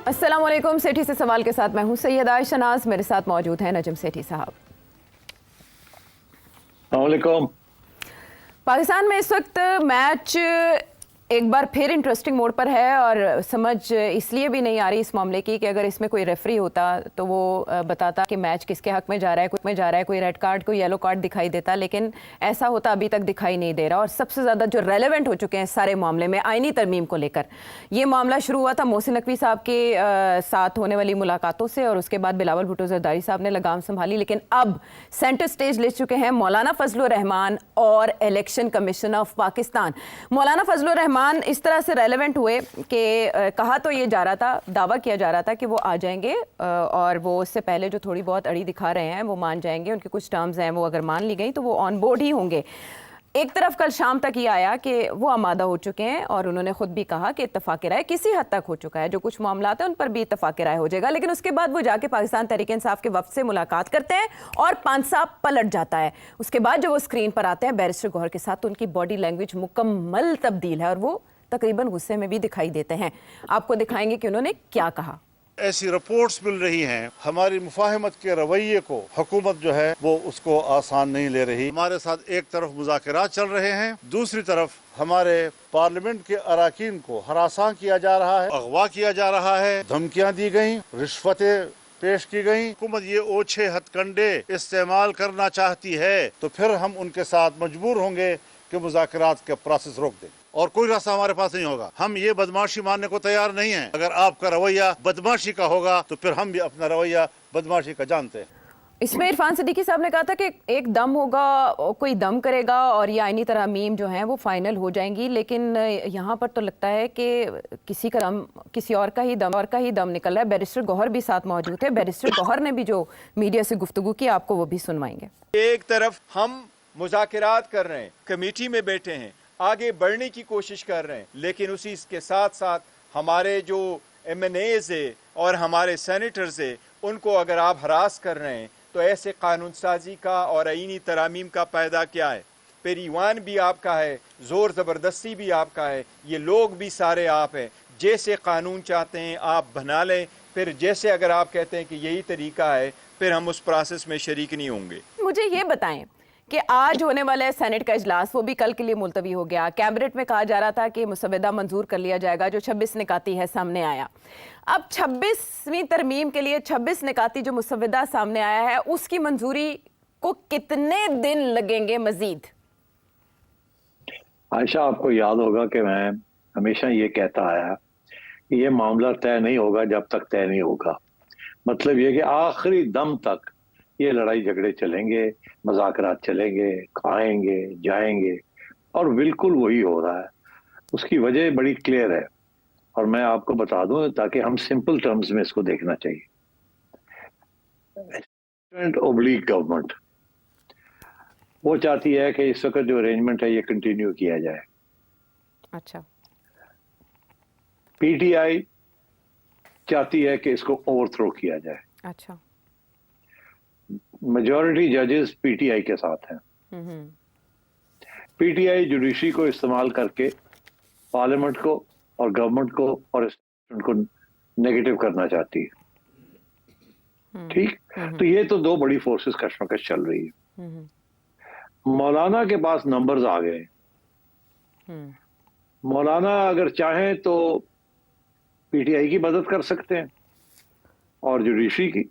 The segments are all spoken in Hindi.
अस्सलाम वालेकुम। सेठी से सवाल के साथ मैं हूं सैयदा आयशा नाज, मेरे साथ मौजूद हैं नजम सेठी साहब। अस्सलाम वालेकुम। पाकिस्तान में इस वक्त मैच एक बार फिर इंटरेस्टिंग मोड पर है और समझ इसलिए भी नहीं आ रही इस मामले की कि अगर इसमें कोई रेफरी होता तो वो बताता कि मैच किसके हक में जा रहा है, कोई रेड कार्ड कोई येलो कार्ड दिखाई देता, लेकिन ऐसा होता अभी तक दिखाई नहीं दे रहा। और सबसे ज़्यादा जो रेलेवेंट हो चुके हैं सारे मामले में आईनी तरमीम को लेकर, ये मामला शुरू हुआ था मोहसिन नकवी साहब के साथ होने वाली मुलाकातों से और उसके बाद बिलावल भुट्टो जरदारी साहब ने लगाम संभाली, लेकिन अब सेंटर स्टेज ले चुके हैं मौलाना फजलुर रहमान और इलेक्शन कमीशन ऑफ पाकिस्तान। मौलाना फजलुर रहमान इस तरह से रेलेवेंट हुए कि कहा तो ये जा रहा था, दावा किया जा रहा था कि वो आ जाएंगे और वो उससे पहले जो थोड़ी बहुत अड़ी दिखा रहे हैं वो मान जाएंगे, उनके कुछ टर्म्स हैं वो अगर मान ली गई तो वो ऑन बोर्ड ही होंगे। एक तरफ कल शाम तक ये आया कि वो आमादा हो चुके हैं और उन्होंने खुद भी कहा कि इत्तफाक राय किसी हद तक हो चुका है, जो कुछ मामला है उन पर भी इत्तफाक राय हो जाएगा। लेकिन उसके बाद वो जाके पाकिस्तान तहरीक इंसाफ के वफ्द से मुलाकात करते हैं और पांसा पलट जाता है। उसके बाद जब वो स्क्रीन पर आते हैं बैरिस्टर गौहर के साथ तो उनकी बॉडी लैंग्वेज मुकम्मल तब्दील है और वो तकरीबन गुस्से में भी दिखाई देते हैं। आपको दिखाएंगे कि उन्होंने क्या कहा। ऐसी रिपोर्ट्स मिल रही हैं, हमारी मुफाहमत के रवैये को हुकूमत जो है वो उसको आसान नहीं ले रही। हमारे साथ एक तरफ मुज़ाकरात चल रहे हैं, दूसरी तरफ हमारे पार्लियामेंट के अराकीन को हरासा किया जा रहा है, अगवा किया जा रहा है, धमकियां दी गई, रिश्वतें पेश की गई। हुकूमत ये ओछे हथकंडे इस्तेमाल करना चाहती है तो फिर हम उनके साथ मजबूर होंगे कि मुज़ाकरात के प्रोसेस रोक दें और कोई रास्ता हमारे पास नहीं होगा। हम ये बदमाशी मानने को तैयार नहीं हैं। अगर आपका रवैया बदमाशी का होगा तो फिर हम भी अपना रवैया बदमाशी का जानते हैं। इसमें इरफान सिद्दीकी साहब ने कहा था कि एक दम होगा, कोई दम करेगा और ये आईनी तरमीम जो हैं वो फाइनल हो जाएंगी, लेकिन यहाँ पर तो लगता है कि किसी और का ही दम निकल रहा है। बैरिस्टर गौहर भी साथ मौजूद है। बैरिस्टर गौहर ने भी जो मीडिया से गुफ्तगू की आपको वो भी सुनवाएंगे। एक तरफ हम मुज़ाकरात कर रहे हैं, कमेटी में बैठे हैं, आगे बढ़ने की कोशिश कर रहे हैं, लेकिन उसी के साथ साथ हमारे जो MNAs है और हमारे सेनेटर्स है उनको अगर आप हरास कर रहे हैं तो ऐसे कानून साजी का और आईनी तरामीम का फ़ायदा क्या है। पेरीवान भी आपका है, ज़ोर ज़बरदस्ती भी आपका है, ये लोग भी सारे आप हैं। जैसे कानून चाहते हैं आप बना लें, फिर जैसे अगर आप कहते हैं कि यही तरीका है फिर हम उस प्रोसेस में शरीक नहीं होंगे। मुझे ये बताएं कि आज होने वाला है सेनेट का इजलास, वो भी कल के लिए मुलतवी हो गया। कैबिनेट में कहा जा रहा था कि मुसवदा मंजूर कर लिया जाएगा, जो 26 निकाती है सामने आया। अब 26वीं तरमीम के लिए 26 निकाती जो मुसवदा सामने आया है उसकी मंजूरी को कितने दिन लगेंगे मजीद? आयशा, आपको याद होगा कि मैं हमेशा ये कहता आया कि ये मामला तय नहीं होगा जब तक तय नहीं होगा। मतलब ये कि आखिरी दम तक ये लड़ाई झगड़े चलेंगे, मज़ाकरात चलेंगे, खाएंगे जाएंगे, और बिल्कुल वही हो रहा है। उसकी वजह बड़ी क्लियर है और मैं आपको बता दूं ताकि हम सिंपल टर्म्स में इसको देखना चाहिए। ओब्लिक गवर्नमेंट वो चाहती है कि इस वक्त जो अरेंजमेंट है ये कंटिन्यू किया जाए। अच्छा। PTI चाहती है कि इसको ओवरथ्रो किया जाए। अच्छा। मेजॉरिटी जजेस PTI के साथ हैं। PTI जुडिशरी को इस्तेमाल करके पार्लियामेंट को और गवर्नमेंट को और को नेगेटिव करना चाहती है। ठीक, तो ये तो दो बड़ी फोर्सेस कशमकश चल रही है। मौलाना के पास नंबर्स आ गए। मौलाना अगर चाहें तो PTI की मदद कर सकते हैं और जुडिशरी की,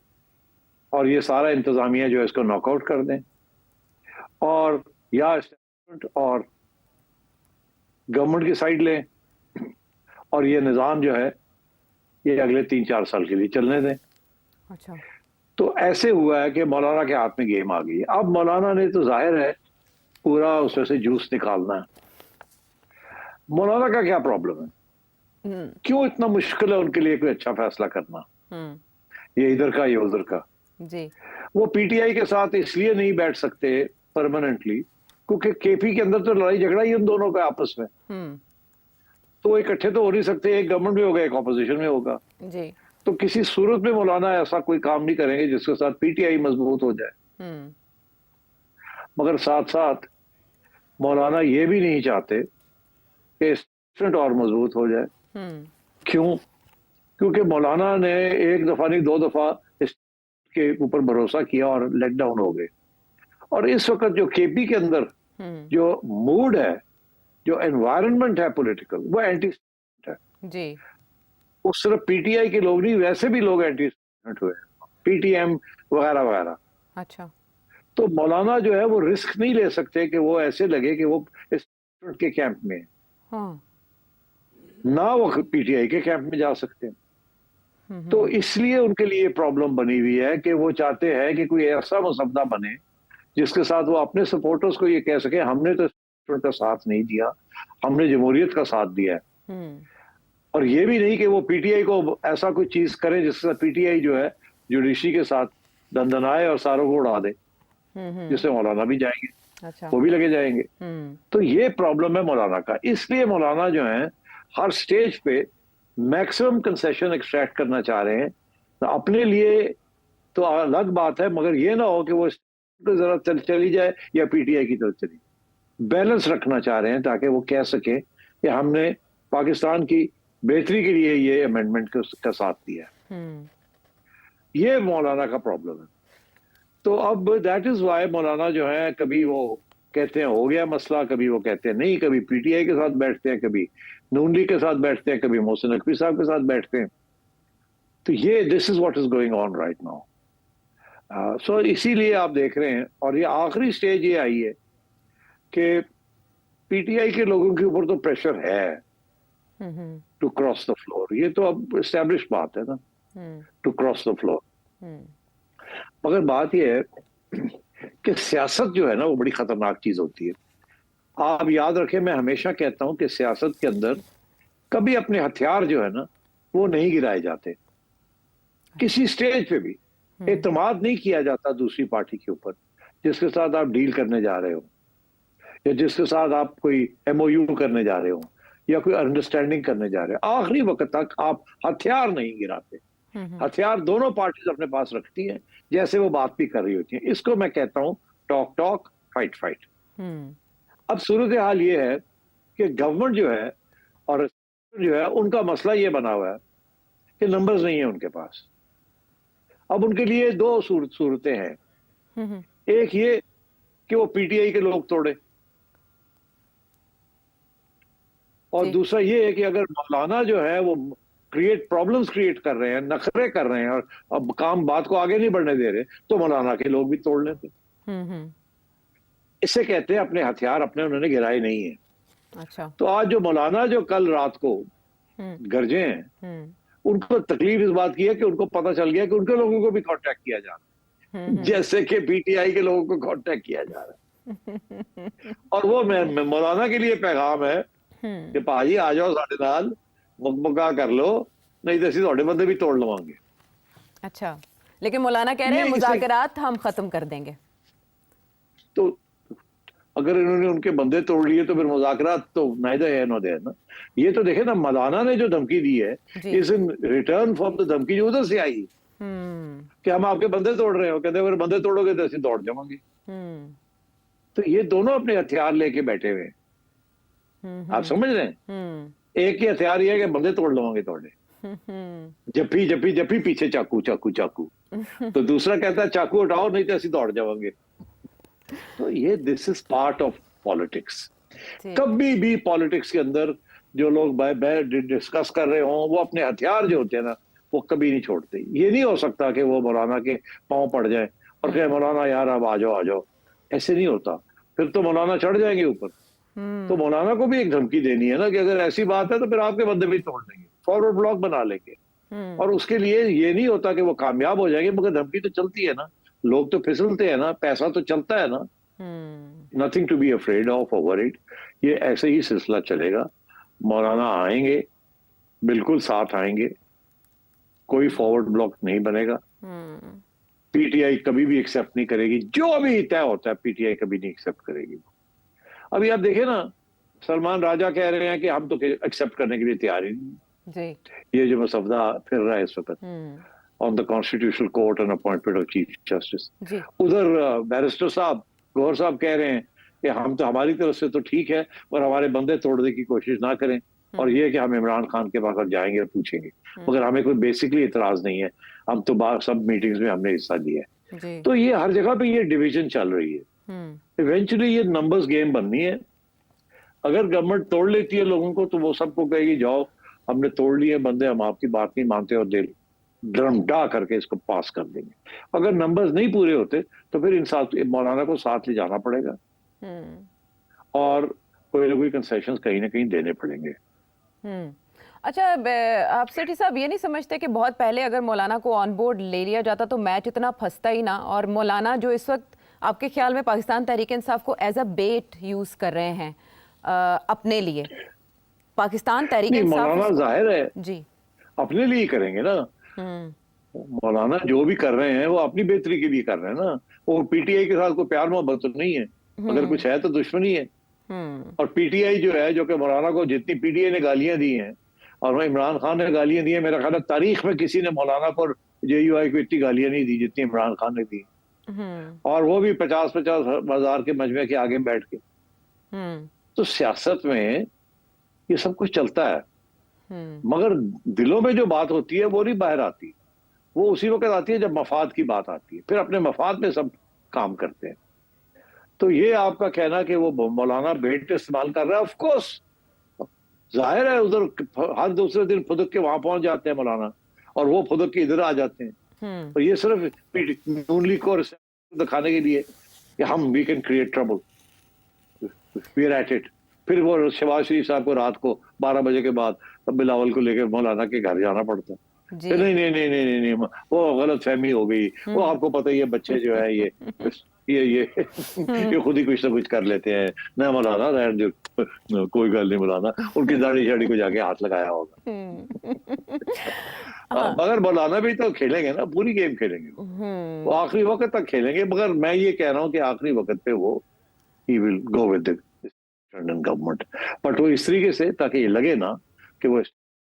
और ये सारा इंतजामिया जो है इसको नॉकआउट कर दें, और या एस्टेब्लिशमेंट और गवर्नमेंट की साइड लें और ये निज़ाम जो है ये अगले 3-4 साल के लिए चलने दें। अच्छा। तो ऐसे हुआ है कि मौलाना के हाथ में गेम आ गई है। अब मौलाना ने तो जाहिर है पूरा उसमें से जूस निकालना है। मौलाना का क्या प्रॉब्लम है? क्यों इतना मुश्किल है उनके लिए कोई अच्छा फैसला करना? ये इधर का ये उधर का जी। वो PTI के साथ इसलिए नहीं बैठ सकते परमानेंटली क्योंकि KP के अंदर तो लड़ाई झगड़ा ही उन दोनों का आपस में। तो इकट्ठे तो हो नहीं सकते, एक गवर्नमेंट में होगा एक ऑपोजिशन में होगा जी। तो किसी सूरत में मौलाना ऐसा कोई काम नहीं करेंगे जिसके साथ PTI मजबूत हो जाए। मगर साथ साथ मौलाना ये भी नहीं चाहते कि स्टेट और मजबूत हो जाए। क्यों? क्योंकि मौलाना ने एक दफा नहीं 2 दफा इसके ऊपर भरोसा किया और लेट डाउन हो गए। और इस वक्त जो केपी के अंदर जो मूड है, जो एनवायरनमेंट है पॉलिटिकल, वो एंटी है जी। वो सिर्फ पीटीआई के लोग नहीं, वैसे भी लोग एंटी हुए, पीटीएम वगैरह वगैरह। अच्छा। तो मौलाना जो है वो रिस्क नहीं ले सकते कि वो ऐसे लगे कि वो इस के कैंप में, हाँ। ना वो पीटीआई के कैंप में जा सकते हैं। तो इसलिए उनके लिए प्रॉब्लम बनी हुई है कि वो चाहते हैं कि कोई ऐसा मसवदा बने जिसके साथ वो अपने सपोर्टर्स को ये कह सके हमने तो का साथ नहीं दिया, हमने जमहूरियत का साथ दिया है। और ये भी नहीं कि वो पीटीआई को ऐसा कोई चीज करे जिससे पीटीआई जो है जुडिशरी के साथ दंदनाए और सारों को उड़ा दे, जिससे मौलाना भी जाएंगे। अच्छा। वो भी लगे जाएंगे। तो ये प्रॉब्लम है मौलाना का। इसलिए मौलाना जो है हर स्टेज पे मैक्सिमम कंसेशन एक्सट्रैक्ट करना चाह रहे हैं। तो अपने लिए तो अलग बात है, मगर ये ना हो कि वो जरा चली जाए या पीटीआई की तरफ चली, बैलेंस रखना चाह रहे हैं ताकि वो कह सके कि हमने पाकिस्तान की बेहतरी के लिए ये अमेंडमेंट का साथ दिया है। ये मौलाना का प्रॉब्लम है। तो अब दैट इज वाई मौलाना जो है कभी वो कहते हैं हो गया मसला, कभी वो कहते हैं नहीं, कभी पीटीआई के साथ बैठते हैं, कभी नून लीग के साथ बैठते हैं, कभी मोहसिन नकवी साहब के साथ बैठते हैं। तो ये this is what is going on right now. So इसीलिए आप देख रहे हैं, और ये आखिरी स्टेज ये आई है कि पीटीआई के लोगों के ऊपर तो प्रेशर है टू क्रॉस द फ्लोर। ये तो अब एस्टेब्लिश बात है ना, टू क्रॉस द फ्लोर। मगर बात यह है कि सियासत जो है ना वो बड़ी खतरनाक चीज होती है। आप याद रखें, मैं हमेशा कहता हूं कि सियासत के अंदर कभी अपने हथियार जो है ना वो नहीं गिराए जाते। किसी स्टेज पे भी एतमाद नहीं किया जाता दूसरी पार्टी के ऊपर जिसके साथ आप डील करने जा रहे हो, या जिसके साथ आप कोई एमओयू करने जा रहे हो, या कोई अंडरस्टैंडिंग करने जा रहे हो। आखिरी वक्त तक आप हथियार नहीं गिराते। हथियार दोनों पार्टीज अपने पास रखती हैं जैसे वो बात भी कर रही होती हैं। इसको मैं कहता हूं टॉक टॉक फाइट फाइट। अब सूरत हाल ये है कि गवर्नमेंट जो है और जो है उनका मसला ये बना हुआ है कि नंबर्स नहीं है उनके पास। अब उनके लिए दो सूरतें हैं। एक ये कि वो पीटीआई के लोग तोड़े, और दूसरा ये है कि अगर मौलाना जो है वो प्रॉब्लम्स क्रिएट कर रहे हैं, नखरे कर रहे हैं और अब बात को आगे नहीं बढ़ने दे रहे, तो मौलाना के लोग भी तोड़ लेते। इसे कहते हैं अपने हथियार अपने उन्होंने गिराए नहीं है। अच्छा। तो आज जो मौलाना जो कल रात को गरजे हैं, उनको तकलीफ इस बात की है कि उनको पता चल गया कि उनके लोगों को भी कांटेक्ट किया जा रहा है, जैसे कि पीटीआई के लोगों को कांटेक्ट किया जा रहा है। और वो मौलाना के लिए पैगाम है कि भाजी आ जाओ साढ़े नाल, मुकमुका कर लो, नहीं तो असं थोड़े बंदे भी तोड़ लवांगे। अच्छा, लेकिन मौलाना कह रहे हैं मुज़ाकरात हम खत्म कर देंगे। तो अगर इन्होंने उनके बंदे तोड़ लिए तो फिर मुज़ाकरात तो नाइदर है नो देयर ना। ये तो देखे ना, मौलाना ने जो धमकी दी है is in return for the धमकी जो उधर से आई कि हम आपके बंदे तोड़ रहे हो। कहते अगर बंदे तोड़ोगे तो असं दौड़ जाएंगे। तो ये दोनों अपने हथियार लेके बैठे हुए हैं। आप समझ रहे हैं? एक ही हथियार ये है कि बंदे तोड़ लवांगे तोड़े, जप्पी जप्पी जप्पी, पीछे चाकू चाकू चाकू। तो दूसरा कहता है चाकू उठाओ नहीं तो ऐसे दौड़ जाएंगे। तो ये this is part of politics. कभी भी पॉलिटिक्स के अंदर जो लोग डिस्कस कर रहे हों, वो अपने हथियार जो होते हैं ना वो कभी नहीं छोड़ते। ये नहीं हो सकता कि वो मौलाना के पांव पड़ जाए और कहे मौलाना यार अब आ जाओ आ जाओ। ऐसे नहीं होता, फिर तो मौलाना चढ़ जाएंगे ऊपर। तो मौलाना को भी एक धमकी देनी है ना कि अगर ऐसी बात है तो फिर आपके बंदे भी तोड़ देंगे, फॉरवर्ड ब्लॉक बना लेंगे। और उसके लिए ये नहीं होता कि वो कामयाब हो जाएंगे, मगर धमकी तो चलती है ना, लोग तो फिसलते हैं ना, पैसा तो चलता है ना। Nothing to be afraid of over it. ये ऐसे ही सिलसिला चलेगा। मौलाना आएंगे, बिल्कुल साथ आएंगे, कोई फॉरवर्ड ब्लॉक नहीं बनेगा। पीटीआई कभी भी एक्सेप्ट नहीं करेगी, जो भी तय होता है पीटीआई कभी नहीं एक्सेप्ट करेगी। अभी आप देखें ना, सलमान राजा कह रहे हैं कि हम तो एक्सेप्ट करने के लिए तैयार ही नहीं। ये जो मसवदा फिर रहा है इस वक्त on the constitutional court and appointment of chief justice, उधर बैरिस्टर साहब गौहर साहब कह रहे हैं कि हम तो हमारी तरफ से तो ठीक है, पर हमारे बंदे तोड़ने की कोशिश ना करें। और ये है कि हम इमरान खान के पास जाएंगे और पूछेंगे, मगर हमें कोई बेसिकली इतराज नहीं है। हम तो सब मीटिंग्स में हमने हिस्सा लिया है। जी। तो ये हर जगह पे ये डिवीजन चल रही है। इवेंचुअली ये नंबर्स गेम बननी है। अगर गवर्नमेंट तोड़ लेती है लोगों को, तो वो सबको कहेगी जाओ हमने तोड़ लिए बंदे, हम आपकी बात नहीं मानते, और दिल ड्रम डा करके इसको पास कर देंगे। अगर नंबर्स नहीं पूरे होते तो फिर इन मौलाना को साथ ले जाना पड़ेगा और कोई ना कोई कंसेशन कहीं ना कहीं देने पड़ेंगे। अच्छा, आप सेठी साहब ये नहीं समझते कि बहुत पहले अगर मौलाना को ऑन बोर्ड ले लिया जाता तो मैच इतना फंसता ही ना, और मौलाना जो इस वक्त आपके ख्याल में पाकिस्तान तहरीक इंसाफ को एज अ बेट यूज कर रहे हैं अपने लिए, पाकिस्तान तहरीक इंसाफ मौलाना जाहिर है जी अपने लिए ही करेंगे ना। मौलाना जो भी कर रहे हैं वो अपनी बेहतरी के लिए कर रहे हैं ना। वो पीटीआई के साथ कोई प्यार मोहब्बत तो नहीं है, अगर कुछ है तो दुश्मनी है। और पीटीआई जो है, जो कि मौलाना को जितनी पीटीआई ने गालियां दी हैं और वह इमरान खान ने गालियां दी हैं, मेरा ख्याल है तारीख में किसी ने मौलाना को जेयूआई को इतनी गालियां नहीं दी जितनी इमरान खान ने दी, और वो भी 50-50 हजार के मजमे के आगे बैठ के। तो सियासत में ये सब कुछ चलता है, मगर दिलों में जो बात होती है वो नहीं बाहर आती। वो उसी वक्त आती है जब मफाद की बात आती है, फिर अपने मफाद में सब काम करते हैं। तो ये आपका कहना कि वो मौलाना बेट इस्तेमाल कर रहा है, ऑफ कोर्स जाहिर है, उधर हर दूसरे दिन फुदक के वहां पहुंच जाते हैं मौलाना, और वो फुदक के इधर आ जाते हैं। तो ये सिर्फ नून लीग को दिखाने के लिए कि हम we can create trouble, we are at it. फिर वो शहबाज शरीफ साहब को रात को 12 बजे के बाद बिलावल को लेकर मौलाना के घर जाना पड़ता। नहीं नहीं नहीं नहीं नहीं नहीं, वो गलत फहमी हो गई। वो आपको पता ही है, बच्चे जो है ये खुद ही कुछ ना कुछ कर लेते हैं ना। मौलाना रहने दो, कोई गल नहीं, मौलाना उनकी दाढ़ी शाड़ी को जाके हाथ लगाया होगा। मगर मौलाना भी तो खेलेंगे ना, पूरी गेम खेलेंगे, वो आखिरी वक्त तक खेलेंगे। मगर मैं ये कह रहा हूँ कि आखिरी वक्त पे वो he will go with the government, but वो इस तरीके से ताकि ये लगे ना कि वो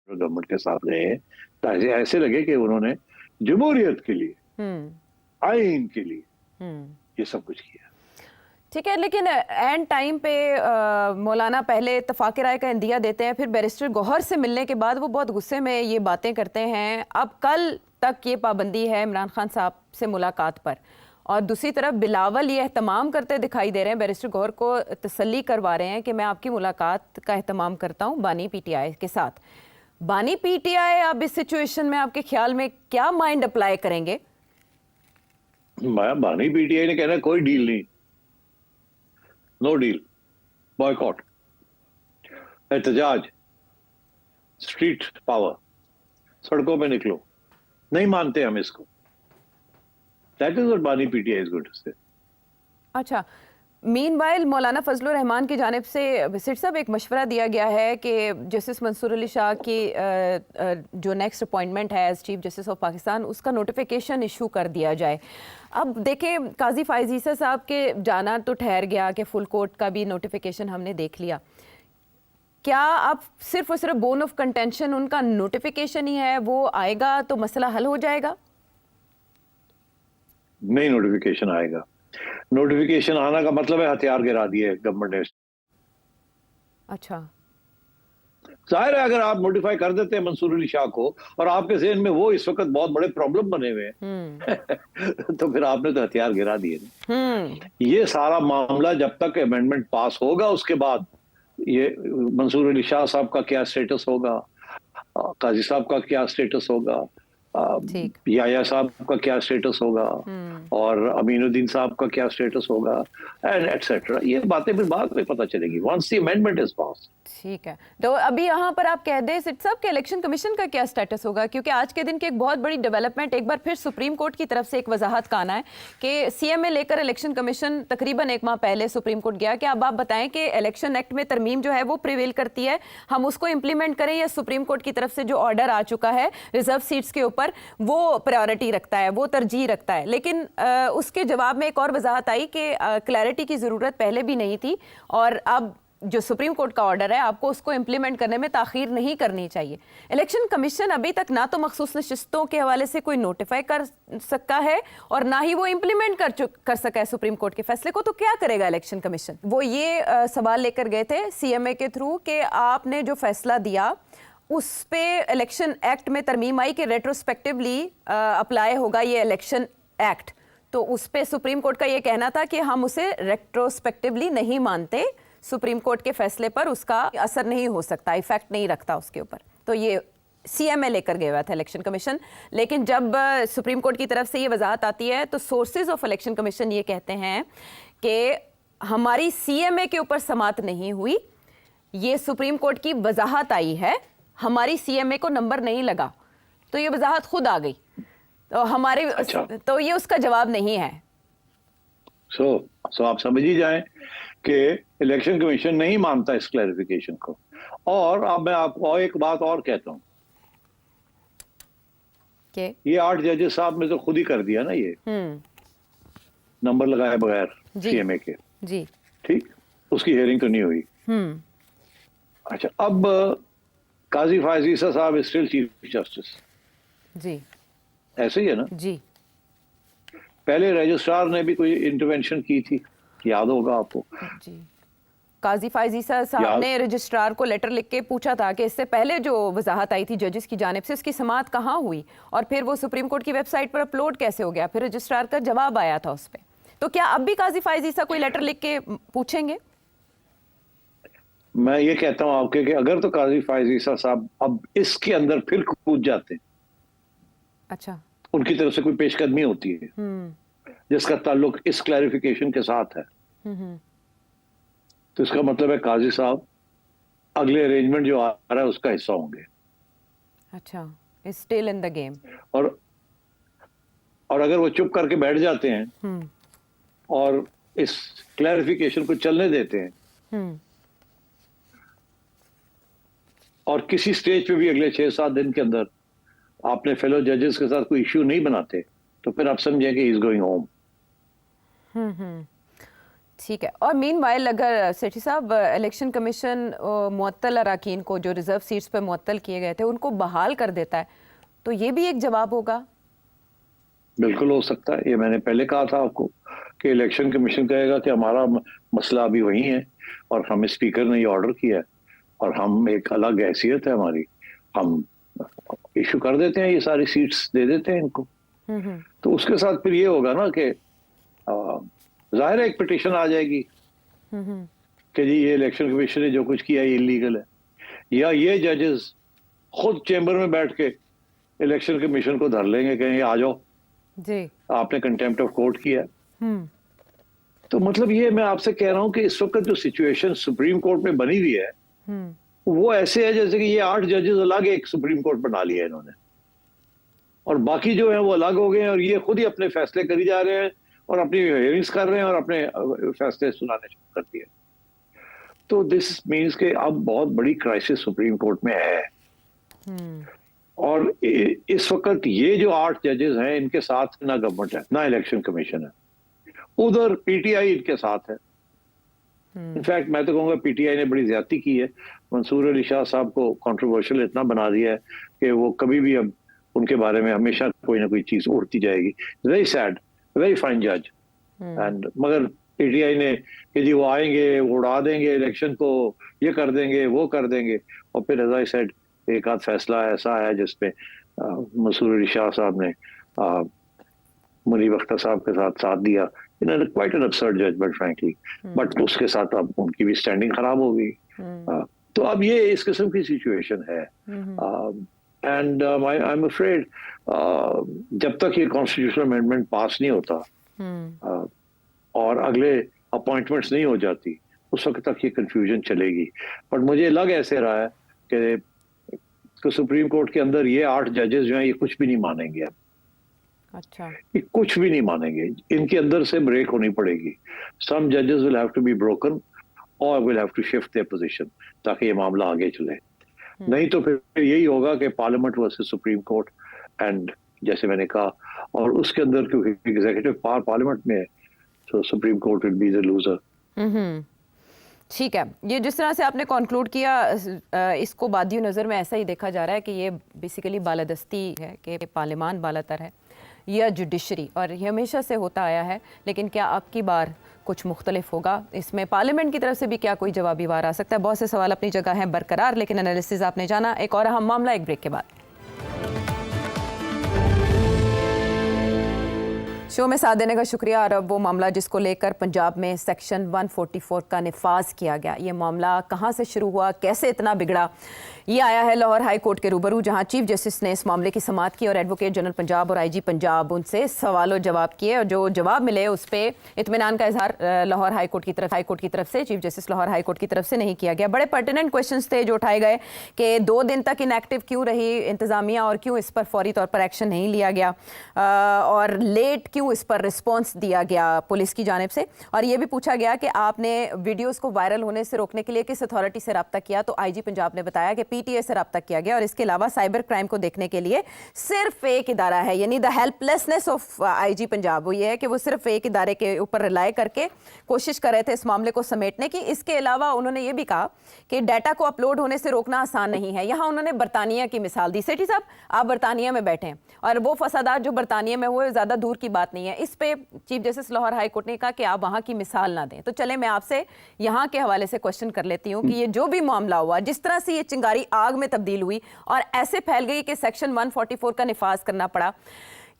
गवर्नमेंट के साथ गए हैं, ताकि ऐसे लगे कि उन्होंने जमहूरियत के लिए, आइन के लिए ये सब कुछ किया। ठीक है, लेकिन एंड टाइम पे मौलाना पहले इत्तफाक राय का इंदिया देते हैं, फिर बैरिस्टर गौहर से मिलने के बाद वो बहुत गुस्से में ये बातें करते हैं। अब कल तक ये पाबंदी है इमरान खान साहब से मुलाकात पर, और दूसरी तरफ बिलावल ये एहतमाम करते दिखाई दे रहे हैं, बैरिस्टर गौहर को तसल्ली करवा रहे हैं कि मैं आपकी मुलाकात का एहतमाम करता हूँ बानी पीटीआई के साथ। बानी पीटीआई अब इस सिचुएशन में आपके ख्याल में क्या माइंड अप्लाई करेंगे? बानी पीटीआई ने कहना कोई डील नहीं, नो डील, बॉयकॉट, एहतजाज, स्ट्रीट पावर, सड़कों पे निकलो, नहीं मानते हम इसको। That is what बानी PTI is going to say. अच्छा, मीनवाइल मौलाना फजलुर रहमान की जानिब से सिट साहब एक मशवरा दिया गया है कि जस्टिस मंसूर अली शाह की जो नेक्स्ट अपॉइंटमेंट है as chief justice of Pakistan, उसका नोटिफिकेशन इशू कर दिया जाए। अब देखें, काजी फायज ईसा साहब के जाना तो ठहर गया कि फुल कोर्ट का भी नोटिफिकेशन हमने देख लिया। क्या अब सिर्फ और सिर्फ बोन ऑफ कंटेंशन उनका नोटिफिकेशन ही है, वो आएगा तो मसला हल हो जाएगा? नहीं, नोटिफिकेशन आएगा। नोटिफिकेशन आना का मतलब है हथियार गिरा दिए गवर्नमेंट ने। अच्छा, जाहिर है अगर आप नोटिफाई कर देते हैं मंसूर अली शाह को, और आपके ज़हन में वो इस वक्त बहुत बड़े प्रॉब्लम बने हुए हैं तो फिर आपने तो हथियार गिरा दिए। ये सारा मामला जब तक अमेंडमेंट पास होगा, उसके बाद ये मंसूर अली शाह साहब का क्या स्टेटस होगा, काजी साहब का क्या स्टेटस होगा, याया साहब का क्या स्टेटस होगा, और अमीनुद्दीन साहब का क्या स्टेटस होगा, एंड एटसेट्रा, ये बातें फिर बाद में पता चलेगी once the amendment is pass. ठीक है, तो अभी यहाँ पर आप कह दें सिट साहब के इलेक्शन कमीशन का क्या स्टेटस होगा, क्योंकि आज के दिन की एक बहुत बड़ी डेवलपमेंट एक बार फिर सुप्रीम कोर्ट की तरफ से एक वजाहत का आना है कि सीएमए लेकर इलेक्शन कमीशन तकरीबन एक माह पहले सुप्रीम कोर्ट गया कि अब आप बताएं कि इलेक्शन एक्ट में तरमीम जो है वो प्रिवेल करती है, हम उसको इम्प्लीमेंट करें, या सुप्रीम कोर्ट की तरफ से जो ऑर्डर आ चुका है रिजर्व सीट्स के ऊपर वो प्रायोरिटी रखता है, वो तरजीह रखता है। लेकिन उसके जवाब में एक और वजाहत आई कि क्लैरिटी की ज़रूरत पहले भी नहीं थी, और अब जो सुप्रीम कोर्ट का ऑर्डर है आपको उसको इम्प्लीमेंट करने में ताखीर नहीं करनी चाहिए। इलेक्शन कमीशन अभी तक ना तो मखसूस नशिस्तों के हवाले से कोई नोटिफाई कर सका है और ना ही वो इम्प्लीमेंट कर सका है सुप्रीम कोर्ट के फैसले को। तो क्या करेगा इलेक्शन कमीशन? वो ये सवाल लेकर गए थे CMA के थ्रू कि आपने जो फैसला दिया उस पे इलेक्शन एक्ट में तरमीम आई कि रेट्रोस्पेक्टिवली अप्लाई होगा ये इलेक्शन एक्ट। तो उस पे सुप्रीम कोर्ट का ये कहना था कि हम उसे रेट्रोस्पेक्टिवली नहीं मानते, सुप्रीम कोर्ट के फैसले पर उसका असर नहीं हो सकता, इफेक्ट नहीं रखता उसके ऊपर। तो ये CMA लेकर गया हुआ था इलेक्शन कमीशन। लेकिन जब सुप्रीम कोर्ट की तरफ से ये वजाहत आती है तो सोर्सेज ऑफ इलेक्शन कमीशन ये कहते हैं कि हमारी CMA के ऊपर समात नहीं हुई, ये सुप्रीम कोर्ट की वजाहत आई है, हमारी CMA को नंबर नहीं लगा। तो ये वजाहत खुद आ गई, तो हमारे अच्छा। तो ये उसका जवाब नहीं है। सो आप समझ ही जाएं कि इलेक्शन कमीशन नहीं मानता इस क्लैरिफिकेशन को। और अब मैं आपको और एक बात और कहता हूं कि ये 8 जजेस साहब ने तो खुद ही कर दिया ना ये नंबर लगाए बगैर जी। CMA के, जी। ठीक, उसकी हियरिंग तो नहीं हुई। अच्छा, अब काजी फायज ईसा साहब स्टिल चीफ जस्टिस, जी। ऐसे ही है ना? जी। पहले रजिस्ट्रार ने भी कोई इंटरवेंशन की थी, याद होगा आपको। जी। काजी फायज ईसा साहब याद- ने रजिस्ट्रार को लेटर लिख के पूछा था कि इससे पहले जो वजाहत आई थी जजेस की जानिब से उसकी समाअत कहाँ हुई और फिर वो सुप्रीम कोर्ट की वेबसाइट पर अपलोड कैसे हो गया। फिर रजिस्ट्रार का जवाब आया था उस पर। तो क्या अब भी काजी फायज ईसा कोई लेटर लिख के पूछेंगे? मैं ये कहता हूं आपके कि अगर तो काजी फायज ईसा साहब अब इसके अंदर फिर कूद जाते हैं, अच्छा। उनकी तरफ से कोई पेशकदमी होती है जिसका ताल्लुक इस क्लैरिफिकेशन के साथ है, तो इसका मतलब है काजी साहब अगले अरेंजमेंट जो आ रहा है उसका हिस्सा होंगे। अच्छा, स्टिल इन द गेम। और अगर वो चुप करके बैठ जाते हैं और इस क्लैरिफिकेशन को चलने देते हैं और किसी स्टेज पे भी अगले 6-7 दिन के अंदर आपने फेलो जजेस के साथ कोई इश्यू नहीं बनाते, तो फिर आप समझें कि इज गोइंग होम। ठीक है। और मीनवाइल अगर सेठी साहब इलेक्शन कमीशन मुअत्तल अराकीन को जो रिजर्व सीट्स पे मुअत्तल किए गए थे उनको बहाल कर देता है, तो ये भी एक जवाब होगा? बिल्कुल हो सकता है। ये मैंने पहले कहा था आपको कि इलेक्शन कमीशन कहेगा कि हमारा मसला अभी वही है और हमें स्पीकर ने ये ऑर्डर किया है और हम एक अलग हैसियत है हमारी, हम इशू कर देते हैं, ये सारी सीट्स दे देते हैं इनको। तो उसके साथ फिर ये होगा ना कि जाहिर है एक पिटीशन आ जाएगी कि जी ये इलेक्शन कमीशन ने जो कुछ किया ये इलीगल है, या ये जजेस खुद चेंबर में बैठ के इलेक्शन कमीशन को धर लेंगे, कहेंगे आ जाओ जी, आपने कंटेम्प्ट ऑफ कोर्ट किया। तो मतलब ये मैं आपसे कह रहा हूं कि इस वक्त जो सिचुएशन सुप्रीम कोर्ट में बनी हुई है वो ऐसे है जैसे कि ये 8 जजेस अलग एक सुप्रीम कोर्ट बना लिया है इन्होंने और बाकी जो है वो अलग हो गए हैं और ये खुद ही अपने फैसले करी जा रहे हैं और अपनी हियरिंग्स कर रहे हैं और अपने फैसले सुनाने शुरू कर दिए। तो दिस मीन्स कि अब बहुत बड़ी क्राइसिस सुप्रीम कोर्ट में है और इस वक्त ये जो 8 जजेस हैं इनके साथ ना गवर्नमेंट है ना इलेक्शन कमीशन है, उधर पीटीआई इनके साथ है। इनफैक्ट मैं तो कहूँगा पीटीआई ने बड़ी ज्यादती की है, मंसूर अली शाह साहब को कंट्रोवर्शियल इतना बना दिया है कि वो कभी भी अब उनके बारे में हमेशा कोई ना कोई चीज उड़ती जाएगी। वेरी सैड, वेरी फाइन जज एंड मगर पीटीआई ने कि जी वो आएंगे वो उड़ा देंगे इलेक्शन को, ये कर देंगे वो कर देंगे और फिर एज आई सेड एक आध फैसला ऐसा है जिसपे मंसूर अली शाह साहब ने मुनीब अख्तर साहब के साथ दिया। इन्होंने quite an absurd judgment frankly, but उसके साथ अब उनकी भी स्टैंडिंग खराब हो गई। तो अब ये इस किस्म की सिचुएशन है एंड आई एम अफ्रेड जब तक ये कॉन्स्टिट्यूशनल अमेंडमेंट पास नहीं होता और अगले अपॉइंटमेंट्स नहीं हो जाती उस वक्त तक ये कंफ्यूजन चलेगी। बट मुझे लग ऐसे रहा है कि सुप्रीम कोर्ट के अंदर ये 8 जजेस जो हैं ये कुछ भी नहीं मानेंगे अब। अच्छा, ये कुछ भी नहीं मानेंगे, इनके अंदर से ब्रेक होनी पड़ेगी। सम जजेस will have to be broken और will have to shift their position ताकि ये मामला आगे चले। नहीं तो फिर यही होगा कि parliament versus supreme court and जैसे मैंने कहा और उसके अंदर क्योंकि एग्जीक्यूटिव पावर पार्लियामेंट में है तो supreme court will be the loser. ठीक है, ये जिस तरह से आपने कंक्लूड किया, इसको बादियो नज़र में ऐसा ही देखा जा रहा है कि ये बेसिकली बालादस्ती है कि पार्लियामान बालातर है या जुडिशरी, और ये हमेशा से होता आया है। लेकिन क्या अब की बार कुछ मुख्तलिफ होगा? इसमें पार्लियामेंट की तरफ से भी क्या कोई जवाबी वार आ सकता है? बहुत से सवाल अपनी जगह हैं बरकरार, लेकिन एनालिसिस आपने जाना। एक और अहम मामला एक ब्रेक के बाद। शो में साथ देने का शुक्रिया। और अब वो मामला जिसको लेकर पंजाब में सेक्शन 144 का निफाज किया गया, ये मामला कहाँ से शुरू हुआ, कैसे इतना बिगड़ा, ये आया है लाहौर हाई कोर्ट के रूबरू, जहां चीफ जस्टिस ने इस मामले की समाअत की और एडवोकेट जनरल पंजाब और आईजी पंजाब उनसे सवालों जवाब किए। और जो जवाब मिले उस पर इत्मीनान का इजहार लाहौर हाई कोर्ट की तरफ से chief justice Lahore high court की तरफ से नहीं किया गया। बड़े पर्टिनेंट क्वेश्चंस थे जो उठाए गए कि 2 दिन तक इनएक्टिव क्यों रही इंतजामिया और क्यों इस पर फौरी तौर पर एक्शन नहीं लिया गया, और लेट क्यों इस पर रिस्पॉन्स दिया गया पुलिस की जानिब से। और ये भी पूछा गया कि आपने वीडियोस को वायरल होने से रोकने के लिए किस अथॉरिटी से रब्ता किया, तो आईजी पंजाब ने बताया कि पीटीए से रब्ता किया गया। और इसके अलावा साइबर क्राइम को देखने के लिए सिर्फ एक इदारा है, यानी the helplessness of IG Punjab वो ये है कि वो सिर्फ एक इदारे के ऊपर रिलाय करके कोशिश कर रहे थे इस मामले को समेटने की। इसके अलावा उन्होंने ये भी कहा कि डाटा को अपलोड होने से रोकना आसान नहीं है। यहाँ उन्होंने बरतानिया की मिसाल दी। सेठी साहब, आप बरतानिया में बैठे हैं और वो फसादात जो बरतानिया में हुए ज़्यादा दूर की बात नहीं है। इस पे chief justice Lahore high court ने कहा कि आप वहाँ की मिसाल ना दें। तो चले मैं आपसे यहाँ के हवाले से क्वेश्चन कर लेती हूँ कि ये जो भी मामला हुआ, जिस तरह से ये चिंगारी आग में तब्दील हुई और ऐसे फैल गई कि सेक्शन 144 का निफाज करना पड़ा,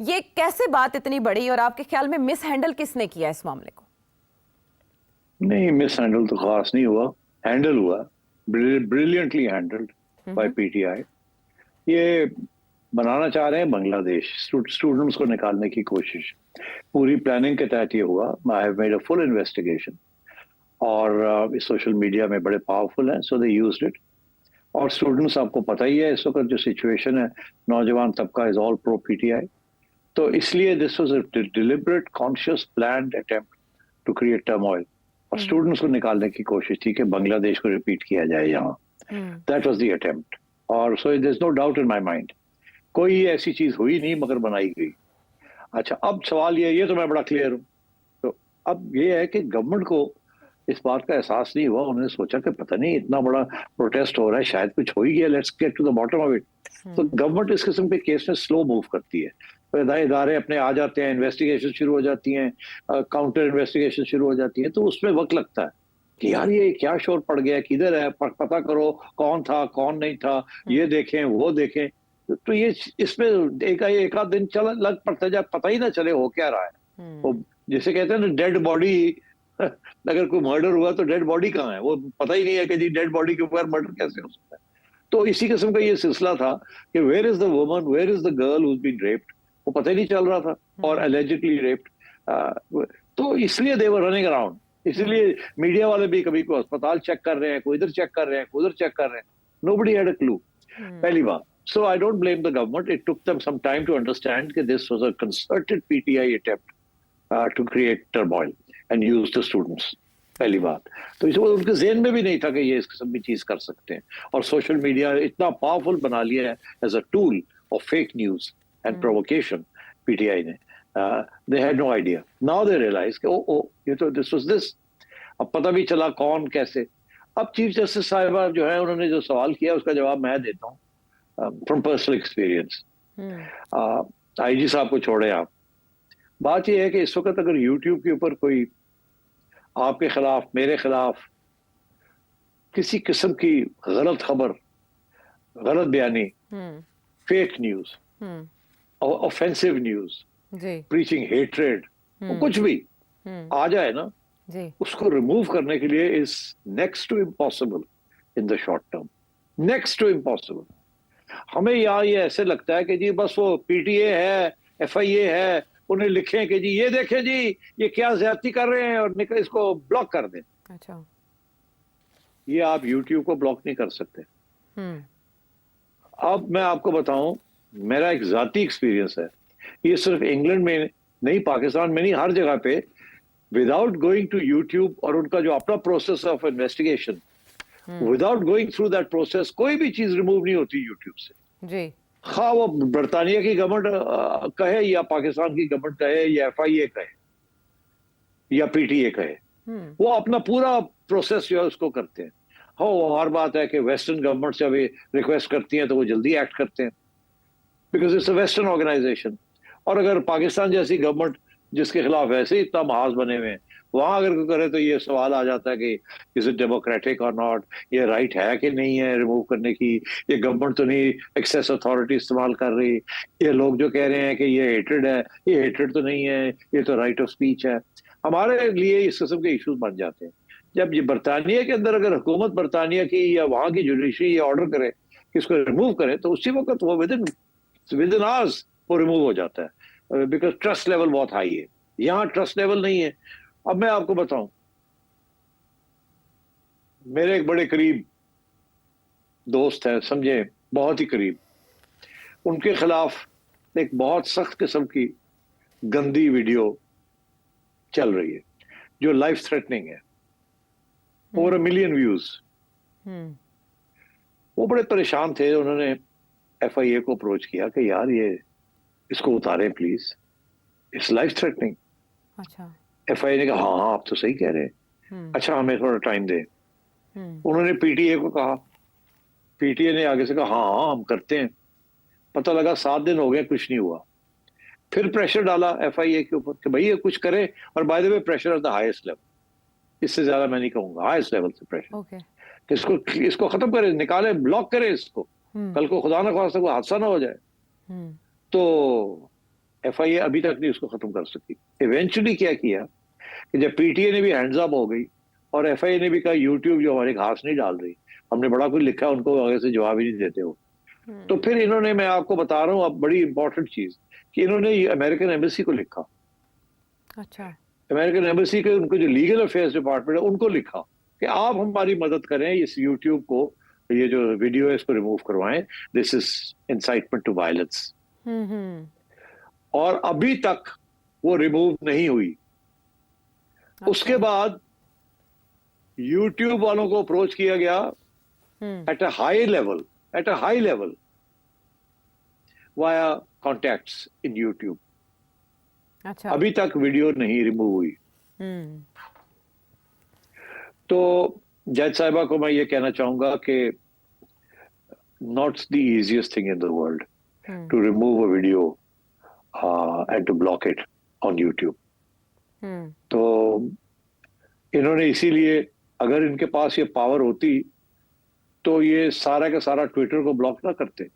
ये कैसे बात इतनी बड़ी, और आपके ख्याल में मिस हैंडल किसने किया इस मामले को? नहीं, मिस हैंडल तो खास नहीं हुआ, हैंडल हुआ, ब्रिलियंटली हैंडल्ड बाय पीटीआई। ये बनाना चाह रहे हैं बांग्लादेश, स्टूडेंट्स को निकालने की कोशिश, पूरी प्लानिंग के तहत ये हुआ। I have made a full investigation और सोशल मीडिया में बड़े पावरफुल हैं, सो दे यूज्ड इट। और स्टूडेंट्स, आपको पता ही है इस वक्त जो सिचुएशन है, नौजवान तबका इज ऑल प्रो पीटीआई, तो इसलिए this was a deliberate conscious planned attempt to create turmoil और स्टूडेंट्स को निकालने की कोशिश थी कि बांग्लादेश को रिपीट किया जाए यहाँ। That was the attempt. और so there is no doubt in my mind, कोई ऐसी चीज हुई नहीं मगर बनाई गई। अच्छा, अब सवाल ये तो मैं बड़ा क्लियर हूँ। तो अब ये है कि गवर्नमेंट को इस बात का एहसास नहीं हुआ, उन्होंने सोचा कि पता नहीं इतना बड़ा प्रोटेस्ट हो रहा है, शायद कुछ हो ही गया, let's get to the bottom of it. तो गवर्नमेंट इस किस्म के केस में स्लो मूव करती है, तो इदारे अपने आ जाते हैं, इन्वेस्टिगेशन शुरू हो जाती हैं, काउंटर इन्वेस्टिगेशन शुरू हो जाती है, तो उसमें वक्त लगता है कि यार ये क्या शोर पड़ गया, किधर है, पता करो कौन था कौन नहीं था, ये देखें वो देखें। तो ये इसमें एक आध दिन लग पड़ता है, जब पता ही ना चले हो क्या रहा है। तो जिसे कहते हैं ना डेड बॉडी, अगर कोई मर्डर हुआ तो डेड बॉडी कहाँ है, वो पता ही नहीं है कि जी डेड बॉडी के ऊपर मर्डर कैसे हो सकता है। तो इसी किस्म का ये सिलसिला था कि where is the woman, where is the girl who has been raped, वो पता ही नहीं चल रहा था, और एलिजिडली रेप्ड। तो इसलिए दे वर रनिंग अराउंड, इसलिए मीडिया वाले भी कभी कोई अस्पताल चेक कर रहे हैं, कोई इधर चेक कर रहे हैं, कोई उधर चेक कर रहे हैं, नोबडी हैड अ क्लू। पहली बात। So I don't blame the government. It took them some time to understand that this was a concerted PTI attempt to create turmoil and use the students. पहली बात तो इस उनके ज़हन में भी नहीं था कि ये इस किस्म की चीज कर सकते हैं, और सोशल मीडिया इतना पावरफुल बना लिया है as a tool of fake news and provocation PTI ने। They had no idea, now they realise कि ओ ये तो दिस वाज दिस। अब पता भी चला कौन कैसे। अब चीफ जस्टिस साहिबा जो है, उन्होंने जो सवाल किया उसका जवाब मैं देता हूँ फ्रॉम पर्सनल एक्सपीरियंस। आईजी साहब को छोड़े आप, बात यह है कि इस वक्त अगर यूट्यूब के ऊपर कोई आपके खिलाफ, मेरे खिलाफ किसी किस्म की गलत खबर, गलत बयानी, fake news, offensive news, preaching hatred, कुछ भी आ जाए ना, उसको रिमूव करने के लिए is next to impossible in the short term, next to impossible. हमें यहाँ ये ऐसे लगता है कि जी बस वो पीटीए है, एफआईए है, उन्हें लिखें कि जी ये देखें जी ये क्या ज्यादती कर रहे हैं और इसको ब्लॉक कर दें। अच्छा, ये आप यूट्यूब को ब्लॉक नहीं कर सकते। अब मैं आपको बताऊं, मेरा एक जाती एक्सपीरियंस है, ये सिर्फ इंग्लैंड में नहीं, पाकिस्तान में नहीं, हर जगह पे विदाउट गोइंग टू यूट्यूब और उनका जो अपना process of investigation, without going through that process कोई भी चीज रिमूव नहीं होती यूट्यूब से जी। हाँ, वो बरतानिया की गवर्नमेंट कहे या पाकिस्तान की गवर्नमेंट कहे या एफआईए कहे या पीटीए कहे, वो अपना पूरा प्रोसेस जो है उसको करते हैं। हाँ, वो हर बात है कि वेस्टर्न गवर्नमेंट से अभी रिक्वेस्ट करती हैं तो वो जल्दी एक्ट करते हैं, because it's a western organisation. और अगर पाकिस्तान जैसी गवर्नमेंट जिसके खिलाफ वैसे ही इतना महाज बने हुए हैं, वहां अगर कोई करे तो ये सवाल आ जाता है कि इज इट डेमोक्रेटिक और नॉट, ये राइट है कि नहीं है रिमूव करने की, ये गवर्नमेंट तो नहीं एक्सेस अथॉरिटी इस्तेमाल कर रही, ये लोग जो कह रहे हैं कि ये हेट्रेड है, ये हेट्रेड तो नहीं है, ये तो राइट ऑफ स्पीच है। हमारे लिए इस किस्म के इश्यूज बन जाते हैं। जब ये बरतानिया के अंदर अगर हुकूमत बरतानिया की या वहां की जुडिशरी ये ऑर्डर करे कि इसको रिमूव करे, तो उसी वक्त वो विद इन आवर्स वो रिमूव हो जाता है, बिकॉज ट्रस्ट लेवल बहुत हाई है। यहाँ ट्रस्ट लेवल नहीं है। अब मैं आपको बताऊं, मेरे एक बड़े करीब दोस्त है, समझे, बहुत ही करीब, उनके खिलाफ एक बहुत सख्त किस्म की गंदी वीडियो चल रही है जो लाइफ थ्रेटनिंग है, ओवर 1 मिलियन व्यूज। वो बड़े परेशान थे, उन्होंने FIA को अप्रोच किया कि यार ये इसको उतारें प्लीज, इट्स लाइफ थ्रेटनिंग। अच्छा। FIA ने कहा हाँ आप तो सही कह रहे हैं, अच्छा हमें थोड़ा टाइम दे। उन्होंने PTA को कहा, PTA ने आगे से कहा हाँ हम करते हैं। पता लगा 7 दिन हो गए, कुछ नहीं हुआ। फिर प्रेशर डाला FIA के ऊपर कि भाई ये कुछ करे, और by the way pressure at the highest level, इससे ज्यादा मैं नहीं कहूंगा, हाईएस्ट लेवल से प्रेशर। ओके। इसको खत्म करे, निकाले, ब्लॉक करे इसको, कल को खुदा ना खास्ता कोई हादसा ना हो जाए। तो FIA अभी तक नहीं उसको खत्म कर सकी। इवेंचुअली क्या किया कि जब PTA ने भी हैंड्स अप हो गई और FIA ने भी कहा यूट्यूब जो हमारे घास नहीं डाल रही, हमने बड़ा कुछ लिखा है, उनको आगे से जवाब ही नहीं देते हो, तो फिर इन्होंने, मैं आपको बता रहा हूँ अब बड़ी इंपॉर्टेंट चीज, कि इन्होंने अमेरिकन एम्बेसी को लिखा। अच्छा। अमेरिकन एम्बेसी के उनको जो लीगल अफेयर्स डिपार्टमेंट है उनको लिखा कि आप हमारी मदद करें, इस यूट्यूब को, ये जो वीडियो है इसको रिमूव करवाएं, this is incitement to violence. और अभी तक वो रिमूव नहीं हुई। उसके बाद यूट्यूब वालों को अप्रोच किया गया at a high level via contacts in YouTube. अच्छा। अभी तक वीडियो नहीं रिमूव हुई। तो जज साहिबा को मैं ये कहना चाहूंगा कि not the easiest thing in the world to remove a video and to block it on YouTube. तो इन्होंने इसीलिए, अगर इनके पास ये पावर होती तो ये सारा का सारा ट्विटर को ब्लॉक ना करते,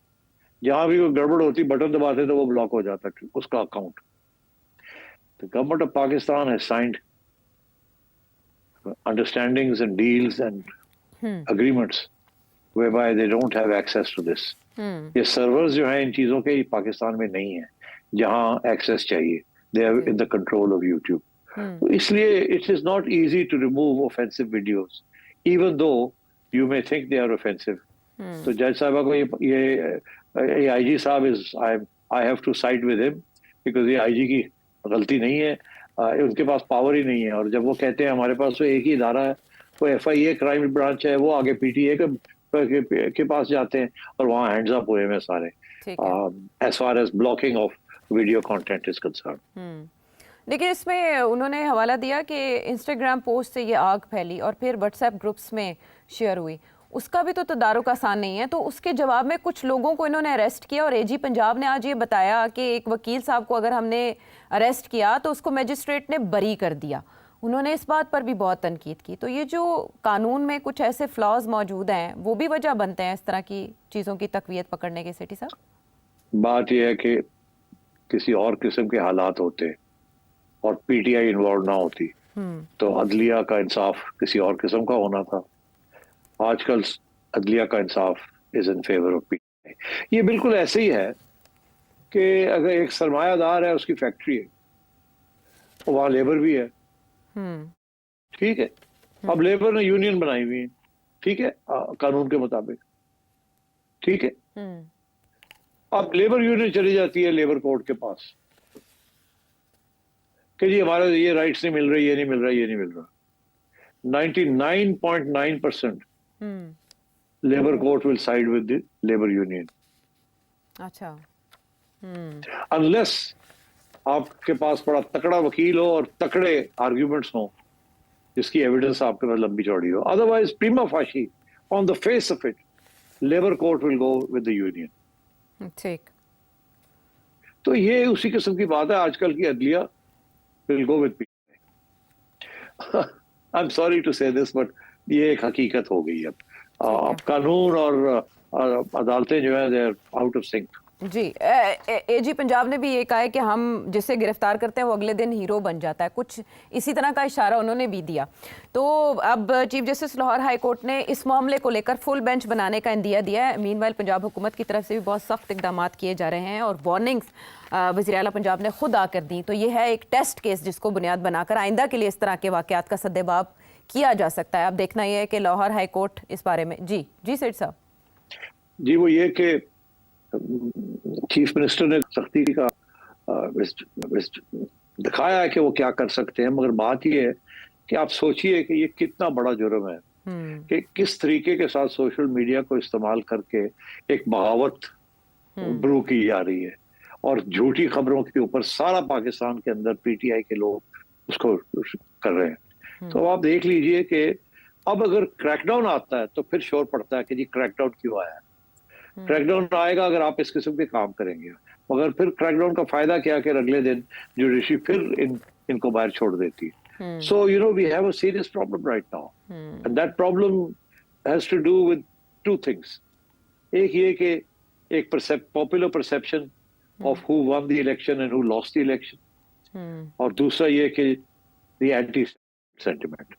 जहां भी कोई गड़बड़ होती बटन दबाते तो वो ब्लॉक हो जाता उसका account. The government of Pakistan has signed understandings and deals and agreements whereby they don't have access to this. ये servers जो हैं इन चीजों के पाकिस्तान में नहीं है जहां access चाहिए, they are in the control of YouTube. तो इसलिए it is not easy to remove offensive videos, even though you may think they are offensive. तो जज साहबा को ये IG साहब I have to side with him because ये IG की गलती नहीं है, उनके पास पावर ही नहीं है। और जब वो कहते हैं हमारे पास तो एक ही इदारा है, वो FIA क्राइम ब्रांच है, वो आगे PTA के पास जाते हैं और वहाँ हैंड्स अप हुए हैं सारे, as far as blocking of video content is concern. देखिए, इसमें उन्होंने हवाला दिया कि इंस्टाग्राम पोस्ट से ये आग फैली और फिर व्हाट्सएप ग्रुप्स में शेयर हुई, उसका भी तो तदारुक आसान नहीं है। तो उसके जवाब में कुछ लोगों को इन्होंने अरेस्ट किया और AG पंजाब ने आज ये बताया कि एक वकील साहब को अगर हमने अरेस्ट किया तो उसको मजिस्ट्रेट ने बरी कर दिया। उन्होंने इस बात पर भी बहुत तनकीद की। तो ये जो कानून में कुछ ऐसे फ्लॉज मौजूद हैं वो भी वजह बनते हैं इस तरह की चीज़ों की तकवीयत पकड़ने के। सेठी साहब, बात यह है कि किसी और किस्म के हालात होते और PTI इन्वॉल्व ना होती तो अदलिया का इंसाफ किसी और किस्म का होना था। आजकल अदलिया का इंसाफ is in favour of PTI। ये बिल्कुल ऐसे ही है कि अगर एक सरमायादार है, उसकी फैक्ट्री है, तो वहां लेबर भी है, ठीक है। अब लेबर ने यूनियन बनाई हुई है, ठीक है, कानून के मुताबिक, ठीक है। अब लेबर यूनियन चली जाती है लेबर कोर्ट के पास कि जी हमारे ये राइट्स नहीं मिल रही, ये नहीं मिल रहा, ये नहीं मिल रहा। 99.9% labour court will side with the labour union. अच्छा। अनलेस आपके पास बड़ा तकड़ा वकील हो और तकड़े आर्ग्यूमेंट्स हो जिसकी एविडेंस आपके पास लंबी चौड़ी हो। अदरवाइज प्रीमा फाशी on the face of it labour court will go with the union. ठीक। तो ये उसी किस्म की बात है। आजकल की अदलिया will go with I am sorry to say this but ये एक हकीकत हो गई अब कानून और अदालतें जो है they are out of sync. जी, एजी पंजाब ने भी ये कहा है कि हम जिसे गिरफ्तार करते हैं वो अगले दिन हीरो बन जाता है, कुछ इसी तरह का इशारा उन्होंने भी दिया। तो अब chief justice Lahore high court ने इस मामले को लेकर फुल बेंच बनाने का इंदिया दिया है। मीनवाइल पंजाब हुकूमत की तरफ से भी बहुत सख्त इकदाम किए जा रहे हैं और वार्निंग्स वज़ीर आला पंजाब ने खुद आकर दी। तो ये है एक टेस्ट केस जिसको बुनियाद बनाकर आइंदा के लिए इस तरह के वाक़यात का सद्देबाब किया जा सकता है। अब देखना यह है कि लाहौर हाई कोर्ट इस बारे में। जी सेठ साहब। जी, वो ये कि चीफ मिनिस्टर ने सख्ती का दिखाया है कि वो क्या कर सकते हैं, मगर बात ये है कि आप सोचिए कि ये कितना बड़ा जुर्म है कि किस तरीके के साथ सोशल मीडिया को इस्तेमाल करके एक बगावत ब्रू की जा रही है और झूठी खबरों के ऊपर सारा पाकिस्तान के अंदर पीटीआई के लोग उसको कर रहे हैं। तो आप देख लीजिए कि अब अगर क्रैकडाउन आता है तो फिर शोर पड़ता है कि जी क्रैकडाउन क्यों आया है। क्रैकडाउन आएगा अगर आप इस किस्म के काम करेंगे, मगर फिर क्रैकडाउन का फायदा क्या कि अगले दिन जुडिशरी फिर इनको बाहर छोड़ देती है। So you know we have a serious problem right now and that problem has to do with two things. एक ये कि एक popular perception of who won the election and who lost the election, और दूसरा ये कि द एंटी सेंटिमेंट।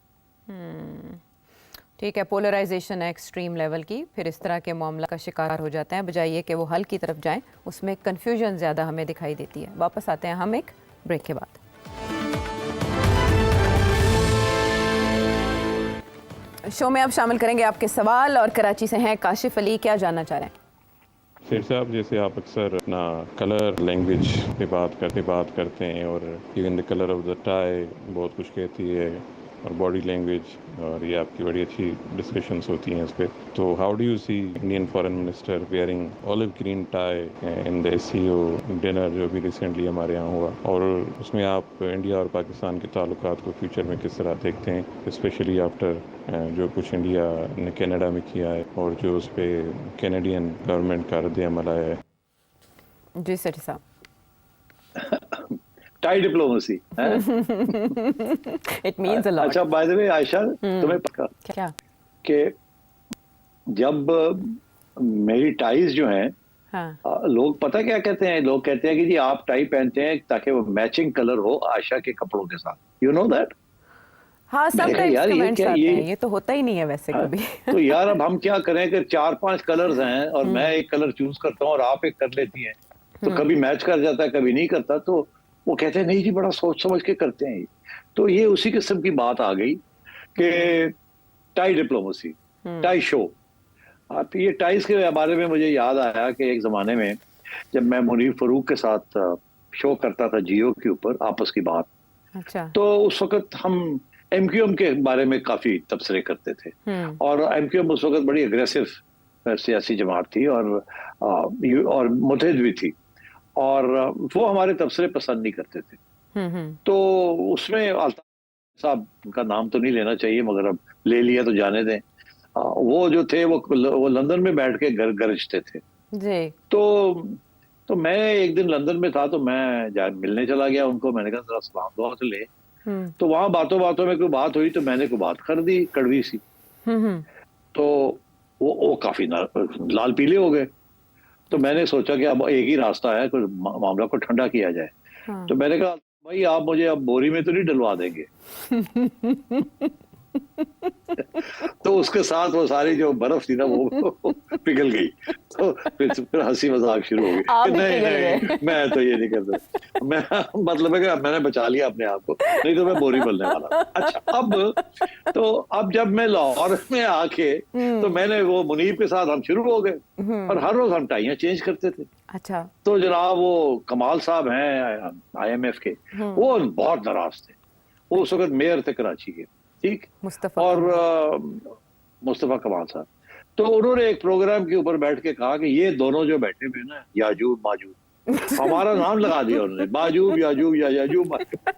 ठीक है, पोलराइजेशन है एक्सट्रीम लेवल की, फिर इस तरह के मामला का शिकार हो जाते हैं बजाय ये कि वो हल की तरफ जाएं, उसमें कन्फ्यूजन ज़्यादा हमें दिखाई देती है। वापस आते हैं हम एक ब्रेक के बाद। शो में अब शामिल करेंगे आपके सवाल और कराची से हैं काशिफ अली, क्या जानना चाह रहे हैं? शेर साहब, जैसे आप अक्सर अपना कलर लैंग्वेज पे बात करते हैं और even the colour of the tie बहुत कुछ कहती है और बॉडी लैंग्वेज, और ये आपकी बड़ी अच्छी डिस्कशंस होती हैं इस पर। तो how do you see Indian foreign minister wearing olive green tie in the SCO dinner जो भी रिसेंटली हमारे यहाँ हुआ, और उसमें आप इंडिया और पाकिस्तान के ताल्लुकात को फ्यूचर में किस तरह देखते हैं, स्पेशली आफ्टर जो कुछ इंडिया ने कनाडा में किया है और जो उस पर कैनेडियन गवर्नमेंट का रद्द अमल आया है? जी सेठी साहब। Tie diplomacy it means a lot. अच्छा, बाय द वे आयशा, तुम्हें पता क्या कि जब मेरी टाइज जो हैं, हाँ। लोग पता क्या कहते हैं? लोग कहते हैं कि जी आप टाई पहनते हैं ताकि वो मैचिंग कलर हो आयशा के कपड़ों के साथ। You know that? हाँ, समटाइम्स यार कमेंट्स आते ये हैं, ये तो होता ही नहीं है वैसे कभी। तो यार अब हम क्या करें कि 4-5 कलर्स हैं और मैं एक कलर चूज करता हूँ और आप एक कर लेती हैं, तो कभी मैच कर जाता है कभी नहीं करता। तो वो कहते हैं नहीं जी बड़ा सोच समझ के करते हैं। तो ये उसी किस्म की बात आ गई कि टाई डिप्लोमेसी, टाई शो। तो ये टाइज के बारे में मुझे याद आया कि एक जमाने में जब मैं मुनीर फरूक के साथ शो करता था जियो के ऊपर आपस की बात, अच्छा, तो उस वक्त हम एमक्यूएम के बारे में काफी तबसरे करते थे और एमक्यूएम उस वक्त बड़ी अग्रेसिव सियासी जमात थी और मुतहद भी थी और वो हमारे तबसरे पसंद नहीं करते थे। तो उसमें अल्ताफ साहब का नाम तो नहीं लेना चाहिए मगर अब ले लिया तो जाने दें। वो जो थे वो लंदन में बैठ के गरजते थे जी। तो मैं एक दिन लंदन में था तो मैं मिलने चला गया उनको। मैंने कहा जरा सलाम दुआ तो ले। तो वहां बातों बातों में कोई बात हुई तो मैंने कोई बात कर दी कड़वी सी। तो वो काफी लाल पीले हो गए। तो मैंने सोचा कि अब एक ही रास्ता है, कोई मामला को ठंडा किया जाए। हाँ। तो मैंने कहा भाई आप मुझे अब बोरी में तो नहीं डलवा देंगे? तो उसके साथ वो सारी जो बर्फ थी ना वो पिघल गई। तो फिर हंसी मजाक शुरू हो गई। नहीं मैं तो ये नहीं करता। मैं मतलब है कि मैंने बचा लिया अपने आप को, नहीं तो मैं बोरी बोलने वाला। अच्छा, अब जब मैं लाहौर में आके तो मैंने वो मुनीब के साथ हम शुरू हो गए और हर रोज हम टाइयां चेंज करते थे। अच्छा, तो जनाब वो कमाल साहब हैं IMF के, वो बहुत नाराज थे। वो उस वक्त मेयर थे कराची के, ठीक, और मुस्तफा कमाल साहब। तो उन्होंने एक प्रोग्राम के ऊपर बैठ के कहा कि ये दोनों जो बैठे हुए ना याजूब माजूब, हमारा नाम लगा दिया उन्होंने, माजूब याजूब या याजूब माजूब।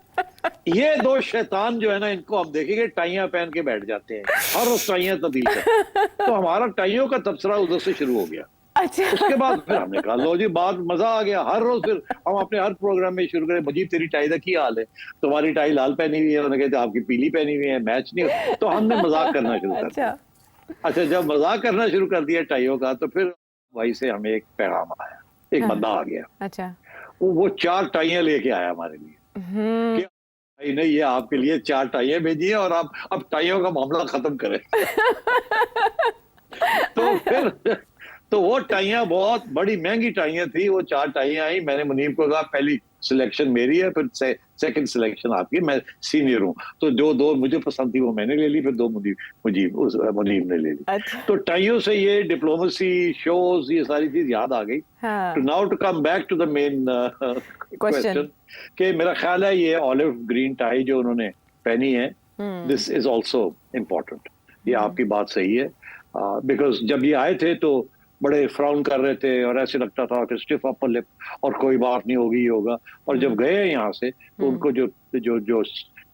ये दो शैतान जो है ना, इनको हम देखेंगे टाइयां पहन के बैठ जाते हैं, हर रोज टाइयां तब्दील करते हैं। तो हमारा टाइयों का तबसरा उधर से शुरू हो गया। अच्छा। उसके बाद फिर हमने कहा लो जी, बात मजा आ गया। हर रोज फिर हम अपने हर प्रोग्राम में शुरू करें, मुजीब तेरी टाई का क्या हाल है, तुम्हारी टाई लाल पहनी हुई है, उन्होंने कहते आपकी पीली पहनी हुई है, मैच नहीं हो। तो हमने मजाक करना शुरू कर दिया। अच्छा, जब मजाक करना शुरू कर दिया टाइयों का, तो फिर वहीं से हमें एक पैगाम आया, एक बंदा आ गया। अच्छा। वो 4 टाइयां लेके आया हमारे लिए कि भाई नहीं, ये आपके लिए 4 टाइयां भेजी है और आप अब टाइयों का मामला खत्म करें। तो फिर तो वो टाइयां बहुत बड़ी महंगी टाइयां थी, वो 4 टाइयां आई। मैंने मुनीब को कहा पहली सिलेक्शन मेरी है, फिर सेकंड सिलेक्शन आपकी, मैं सीनियर हूँ। तो जो 2 मुझे पसंद थी वो मैंने ले ली, फिर 2 मुनीब ने ले ली। अच्छा। तो टाइयों से ये डिप्लोमेसी, शोज, ये सारी चीज याद आ गई। हाँ। Now to come back to the main question, कि मेरा ख्याल है ये ऑलिव ग्रीन टाई जो उन्होंने पहनी है, दिस इज ऑल्सो इम्पोर्टेंट। ये आपकी बात सही है, बिकॉज जब ये आए थे तो बड़े फ्राउन कर रहे थे और ऐसे लगता था कि स्टिफ अपर लिप और कोई बात नहीं होगी, ये होगा। और जब गए यहाँ से तो उनको जो जो जो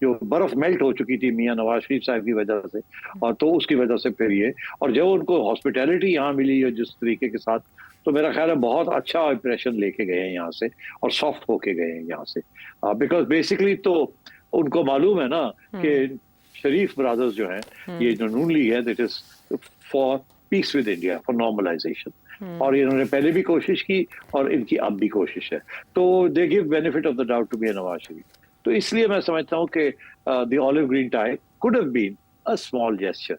जो बर्फ मेल्ट हो चुकी थी मियां नवाज शरीफ साहब की वजह से, और तो उसकी वजह से फिर ये, और जब उनको हॉस्पिटैलिटी यहाँ मिली है जिस तरीके के साथ, तो मेरा ख्याल है बहुत अच्छा इंप्रेशन लेके गए हैं यहाँ से और सॉफ्ट होके गए हैं यहाँ से। बिकॉज बेसिकली तो उनको मालूम है ना कि शरीफ ब्रदर्स जो हैं, ये जो नून लीग है, that is for peace with India, for normalisation. और इन्होंने पहले भी कोशिश की और इनकी अब भी कोशिश है, तो they give benefit of the doubt to Mian Nawaz Sharif. तो इसलिए मैं समझता हूँ कि the olive green tie could have been a small gesture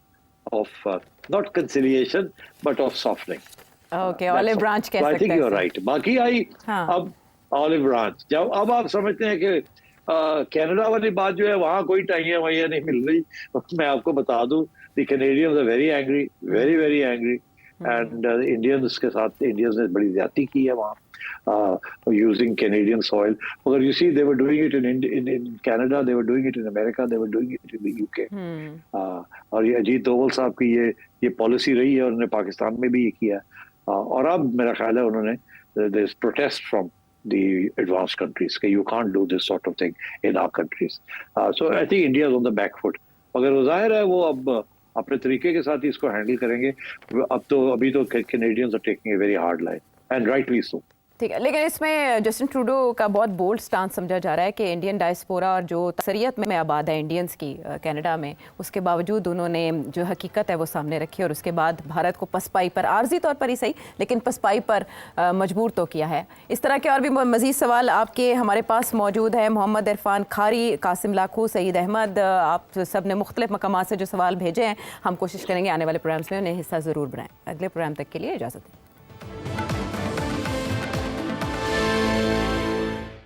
of not conciliation but of softening. Okay, olive branch कह सकते हैं। I think you are right. बाकी आई अब ऑलिव ब्रांच, जब अब आप समझते हैं कि कनाडा वाली बात जो है, वहां कोई टाइयां वाइयां नहीं मिल रही। मैं आपको बता दूं, the Canadians are very angry, very very angry, and Indians के साथ इंडियंस ने बड़ी ज्यादती की है वहाँ यूजिंग कैनेडियन सॉइल। मगर you see they were doing it in Canada, they were doing it in America, they were doing it in the UK. और ये अजीत दोवल साहब की ये पॉलिसी रही है, उन्होंने पाकिस्तान में भी ये किया। और अब मेरा ख्याल है उन्होंने, there is protest from the advanced countries कि you can't do this sort of thing in our countries. So I think India is on the back foot. मगर वो जाहिर है वो अब अपने तरीके के साथ ही इसको हैंडल करेंगे। अब तो अभी तो Canadians are taking a very hard line and rightly so. ठीक है, लेकिन इसमें जस्टिन ट्रूडो का बहुत बोल्ड स्टांस समझा जा रहा है कि इंडियन डायस्पोरा और जो अक्सरियत में आबाद है इंडियंस की कनाडा में, उसके बावजूद उन्होंने जो हकीकत है वो सामने रखी और उसके बाद भारत को पसपाई पर, आर्जी तौर पर ही सही लेकिन पसपाई पर मजबूर तो किया है। इस तरह के और भी मज़ीद सवाल आपके हमारे पास मौजूद है। मोहम्मद इरफान खारी, कासिम लाखू, सईद अहमद, आप सब ने मुख्तलिफ मकामात से जो सवाल भेजे हैं, हम कोशिश करेंगे आने वाले प्रोग्राम्स में उन्हें हिस्सा ज़रूर बनाएं। अगले प्रोग्राम तक के लिए इजाज़त दें।